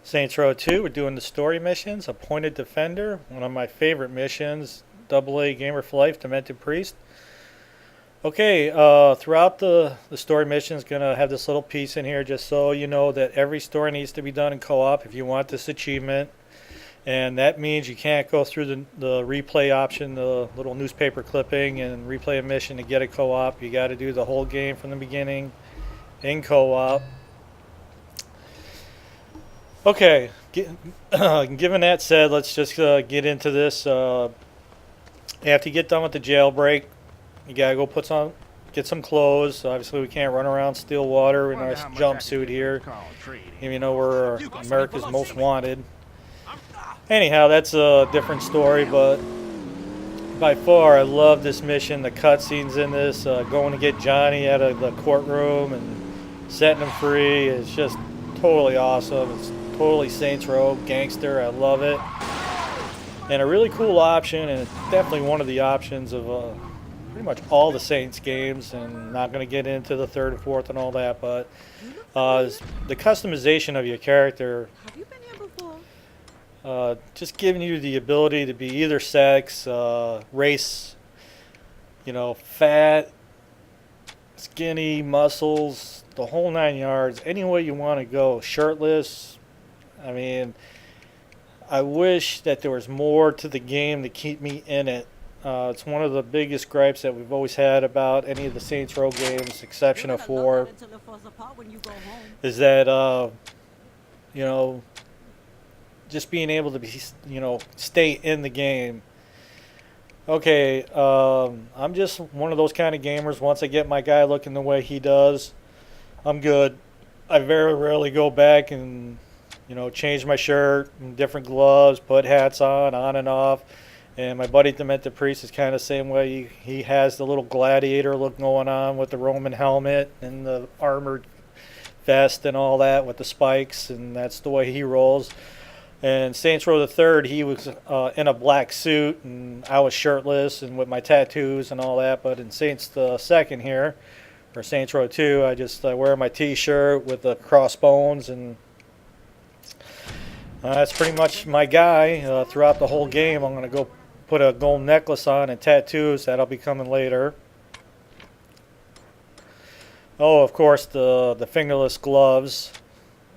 Saints Row 2, we're doing the story missions. Appointed Defender, one of my favorite missions. AA Gamer for Life, Demented Priest. Okay, throughout the story mission is going to have this little piece in here just so you know that every story needs to be done in co-op if you want this achievement. And that means you can't go through the replay option, the little newspaper clipping, and replay a mission to get a co-op. You got to do the whole game from the beginning in co-op. Okay, given that said, let's just get into this. After you get done with the jailbreak, you gotta go get some clothes. Obviously, we can't run around steal water in our jumpsuit here. Even though we're America's Most Wanted. Anyhow, that's a different story, but by far, I love this mission. The cutscenes in this, going to get Johnny out of the courtroom and setting him free, is just totally awesome. It's totally Saints Row gangster. I love it. And a really cool option, and it's definitely one of the options of pretty much all the Saints games, and not going to get into the third and fourth and all that, but the customization of your character, just giving you the ability to be either sex, race, fat, skinny, muscles, the whole 9 yards, any way you want to go, shirtless. I mean, I wish that there was more to the game to keep me in it. It's one of the biggest gripes that we've always had about any of the Saints Row games, exception of 4, is that, just being able to be, stay in the game. Okay, I'm just one of those kind of gamers. Once I get my guy looking the way he does, I'm good. I very rarely go back and, change my shirt, and different gloves, put hats on and off. And my buddy Demented Priest is kind of the same way. He has the little gladiator look going on with the Roman helmet and the armored vest and all that with the spikes, and that's the way he rolls. And Saints Row the Third, he was in a black suit, and I was shirtless and with my tattoos and all that. But in Saints the Second here, or Saints Row 2, I wear my T-shirt with the crossbones, and that's pretty much my guy throughout the whole game. I'm going to go put a gold necklace on and tattoos. That'll be coming later. Oh, of course, the fingerless gloves.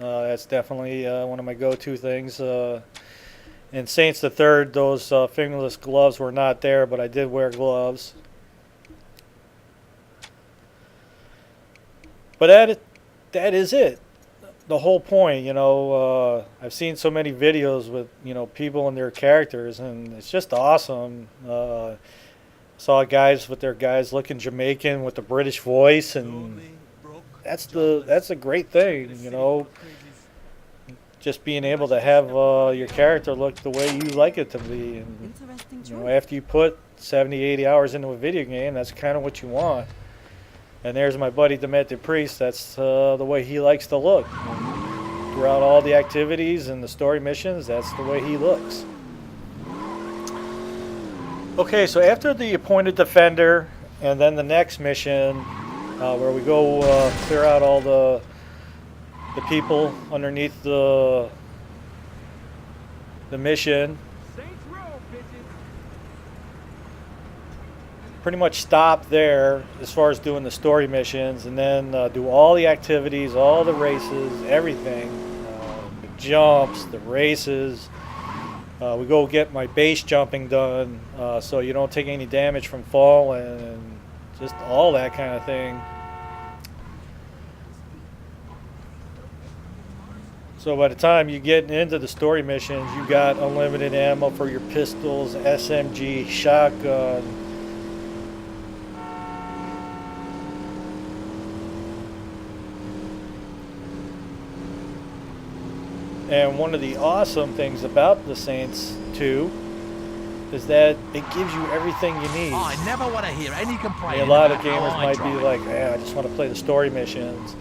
That's definitely one of my go-to things. In Saints the Third, those fingerless gloves were not there, but I did wear gloves. But that is it. The whole point, I've seen so many videos with, people and their characters, and it's just awesome. Saw guys with their guys looking Jamaican with the British voice, and that's a great thing, just being able to have your character look the way you like it to be. And, after you put 70, 80 hours into a video game, that's kind of what you want. And there's my buddy Demented Priest. That's the way he likes to look. And throughout all the activities and the story missions, that's the way he looks. Okay, so after the Appointed Defender, and then the next mission, where we go clear out all the people underneath the mission. Pretty much stop there as far as doing the story missions, and then do all the activities, all the races, everything, the jumps, the races. We go get my base jumping done, so you don't take any damage from falling, and just all that kind of thing. So by the time you get into the story missions, you got unlimited ammo for your pistols, SMG, shotgun. And one of the awesome things about the Saints 2 is that it gives you everything you need. Oh, I never want to hear any complaints. A lot of gamers might be like, I just want to play the story missions.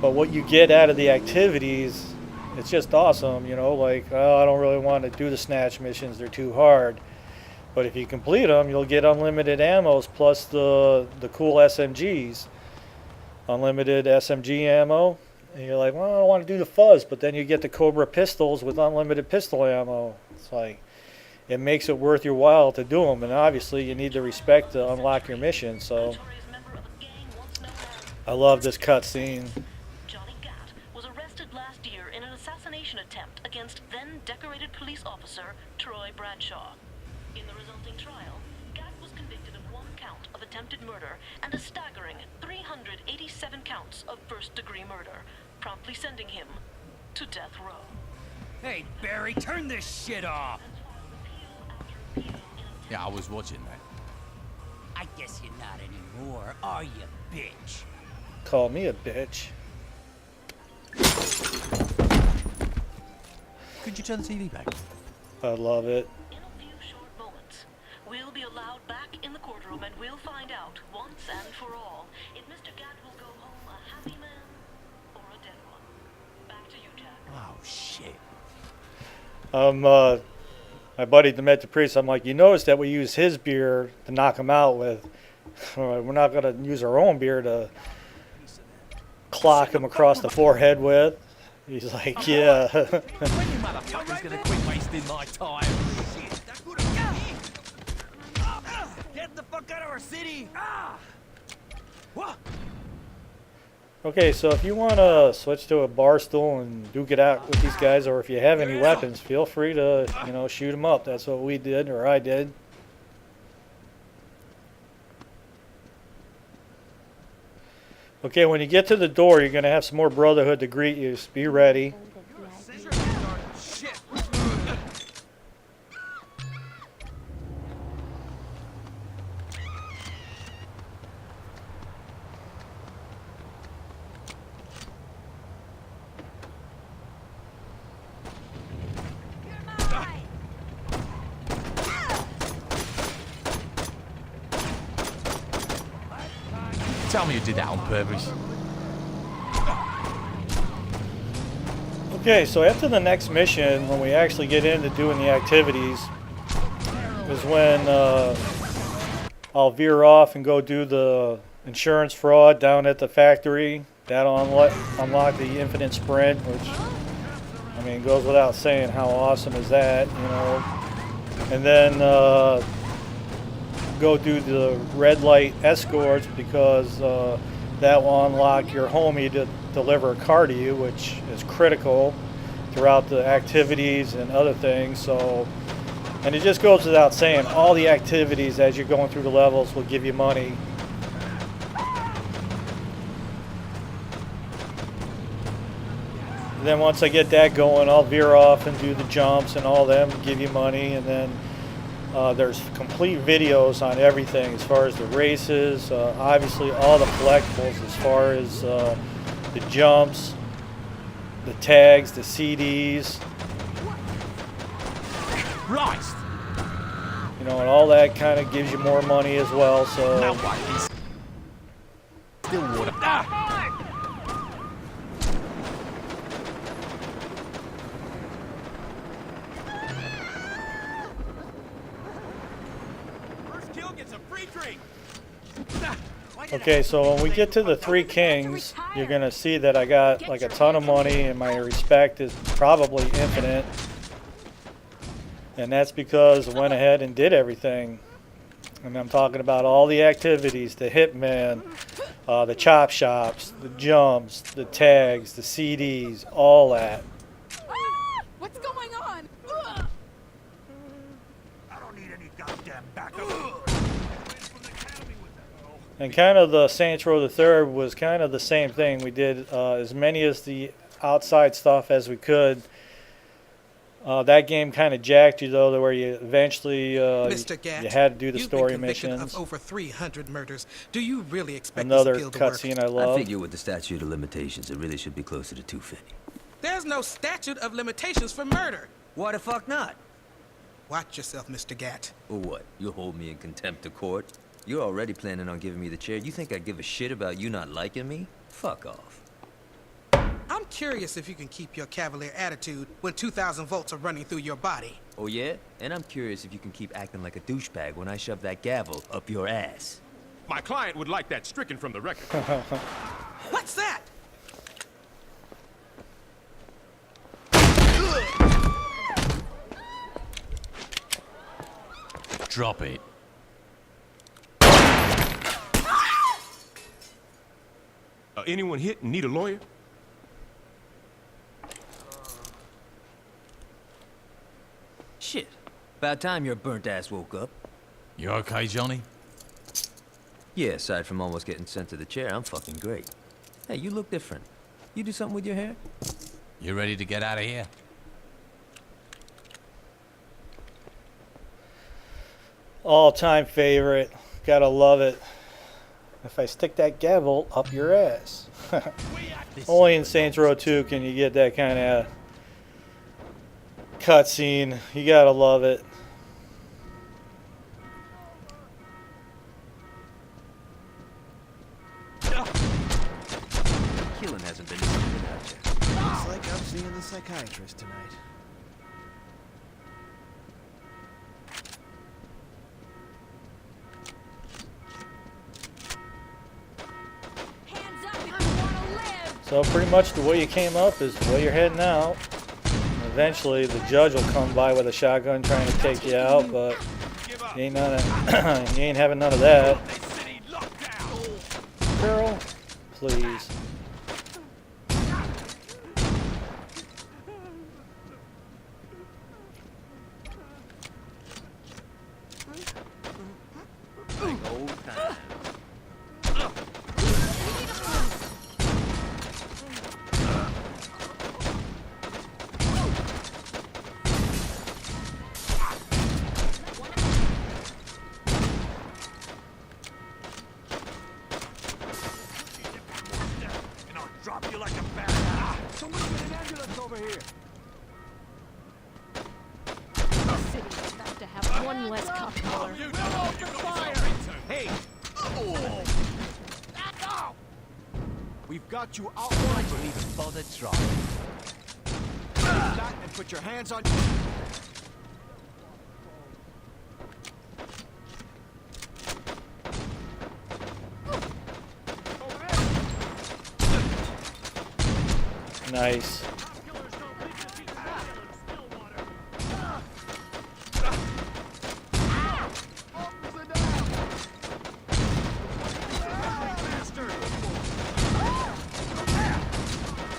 But what you get out of the activities, it's just awesome. Like, I don't really want to do the snatch missions. They're too hard. But if you complete them, you'll get unlimited ammos plus the cool SMGs. Unlimited SMG ammo. And you're like, well, I don't want to do the fuzz, but then you get the Cobra pistols with unlimited pistol ammo. It's like, it makes it worth your while to do them, and obviously you need the respect to unlock your mission, so I love this cutscene. Johnny Gatt was arrested last year in an assassination attempt against then decorated police officer Troy Bradshaw. In the resulting trial, Gatt was convicted of 1 count of attempted murder and a staggering 387 counts of first-degree murder, promptly sending him to death row. Hey, Barry, turn this shit off! Yeah, I was watching that. I guess you're not anymore, are you, bitch? Call me a bitch. Could you turn the TV back? I love it. In a few short moments, we'll be allowed back in the courtroom and we'll find out once and for all if Mr. Gatt will go home a happy man or a dead one. Back to you, Jack. Oh, shit. My buddy Demet the Priest, I'm like, you notice that we use his beer to knock him out with. We're not going to use our own beer to clock him across the forehead with. He's like, yeah. When you motherfuckers gonna quit wasting my time? Get the fuck out of our city! What? Okay, so if you want to switch to a bar stool and duke it out with these guys, or if you have any weapons, feel free to, shoot them up. That's what we did, or I did. Okay, when you get to the door, you're going to have some more Brotherhood to greet you. So be ready. Shit! Tell me you did that on purpose. Okay, so after the next mission, when we actually get into doing the activities, is when I'll veer off and go do the insurance fraud down at the factory. That'll unlock the infinite sprint, which, I mean, goes without saying how awesome is that, And then go do the red light escorts, because that will unlock your homie to deliver a car to you, which is critical throughout the activities and other things. So, and it just goes without saying, all the activities as you're going through the levels will give you money. And then once I get that going, I'll veer off and do the jumps and all them, give you money. And then there's complete videos on everything as far as the races, obviously all the collectibles as far as the jumps, the tags, the CDs. Christ! And all that kind of gives you more money as well. So Now what? He's still water. First kill gets a free drink. okay, so when we get to the Three Kings, you're gonna see that I got like a ton of money, and my respect is probably infinite. And that's because I went ahead and did everything. And I'm talking about all the activities, the Hitman, the chop shops, the jumps, the tags, the CDs, all that. What's going on? I don't need any goddamn backup. And kind of the Saints Row the Third was kind of the same thing. We did as many as the outside stuff as we could. That game kind of jacked you, though, to where you eventually Mr. Gatt, you had to do the you've story been convicted missions. of over 300 murders. Do you really expect Another this skill to work? cutscene I I love. figure with the statute of limitations, it really should be closer to 250. There's no statute of limitations for murder. Why the fuck not? Watch yourself, Mr. Gatt. Or what? You'll hold me in contempt of court? You're already planning on giving me the chair. You think I'd give a shit about you not liking me? Fuck off. I'm curious if you can keep your cavalier attitude when 2,000 volts are running through your body. Oh yeah? And I'm curious if you can keep acting like a douchebag when I shove that gavel up your ass. My client would like that stricken from the record. What's that? Drop it. Anyone hit and need a lawyer? Shit. About time your burnt ass woke up. You okay, Johnny? Yeah, aside from almost getting sent to the chair, I'm fucking great. Hey, you look different. You do something with your hair? You ready to get out of here? All-time favorite. Gotta love it. If I stick that gavel up your ass. Only in Saints Row 2 can you get that kind of cutscene. You gotta love it. Killing hasn't been easy without you. Looks like I'm seeing the psychiatrist tonight. Hands up if you want to live! So pretty much the way you came up is the way you're heading out. Eventually the judge will come by with a shotgun trying to take you out, but you ain't, you ain't having none of that. Girl, please. Old time. And I'll drop you like a bat. Someone get an ambulance over here. The city's about to have one less cop killer. Hey! We've got you outlined. Don't even bother trying. That and put your hands on. Nice.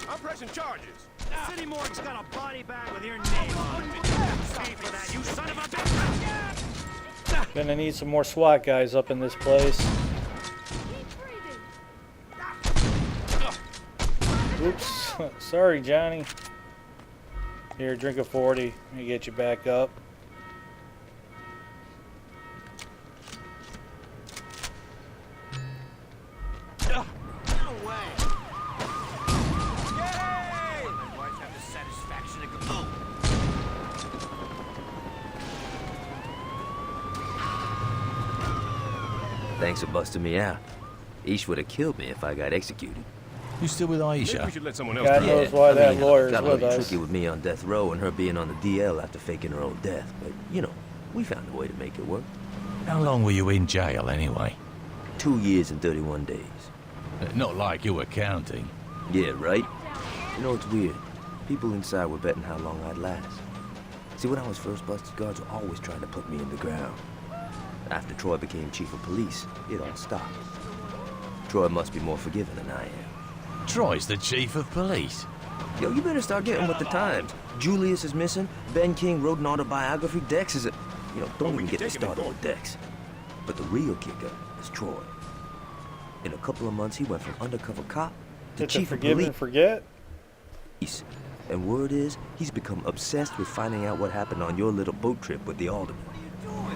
I'm pressing charges. The city morgue's got a body bag with your name on it. Pay for that, you son of a bitch! Gonna need some more SWAT guys up in this place. Oops. Sorry, Johnny. Here, drink a 40. Let me get you back up. No way! Yay! My wife have the satisfaction to go. Thanks for busting me out. Ish would have killed me if I got executed. You still with Maybe we Aisha? should let someone else God do knows it. why that lawyer's got a with little us. tricky with me on death row and her being on the DL after faking her own death. But, you know, we found a way to make it work. How long were you in jail anyway? 2 years and 31 days. Not like you were counting. Yeah, right? You know, it's weird. People inside were betting how long I'd last. See, when I was first busted, guards were always trying to put me in the ground. After Troy became chief of police, it all stopped. Troy must be more forgiving than I am. Troy's the chief of police. Yo, you better start getting with the times. Julius is missing. Ben King wrote an autobiography. Dex is a... You know, don't even get me started with Dex. But the real kicker is Troy. In a couple of months, he went from undercover cop to Get to chief of forgive and forget. police. And word is, he's become obsessed with finding out what happened on your little boat trip with the alderman.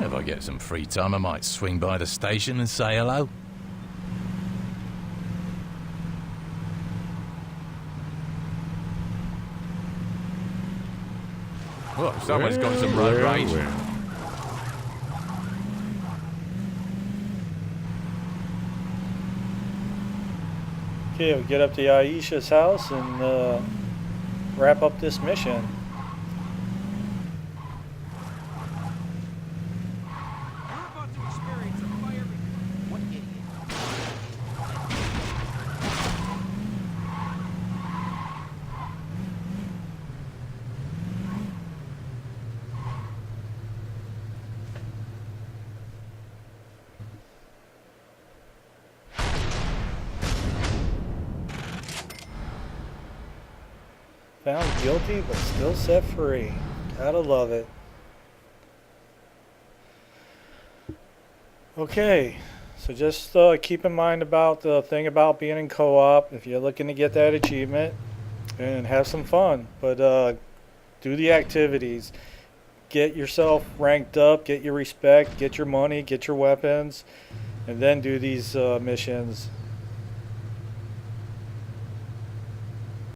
If I get some free time, I might swing by the station and say hello. Well, someone's got some road rage. Okay, we get up to Aisha's house and wrap up this mission. We're about to experience a fire. What idiot? Found guilty, but still set free. Gotta love it. Okay, so just keep in mind about the thing about being in co-op if you're looking to get that achievement, and have some fun. But do the activities. Get yourself ranked up, get your respect, get your money, get your weapons, and then do these missions.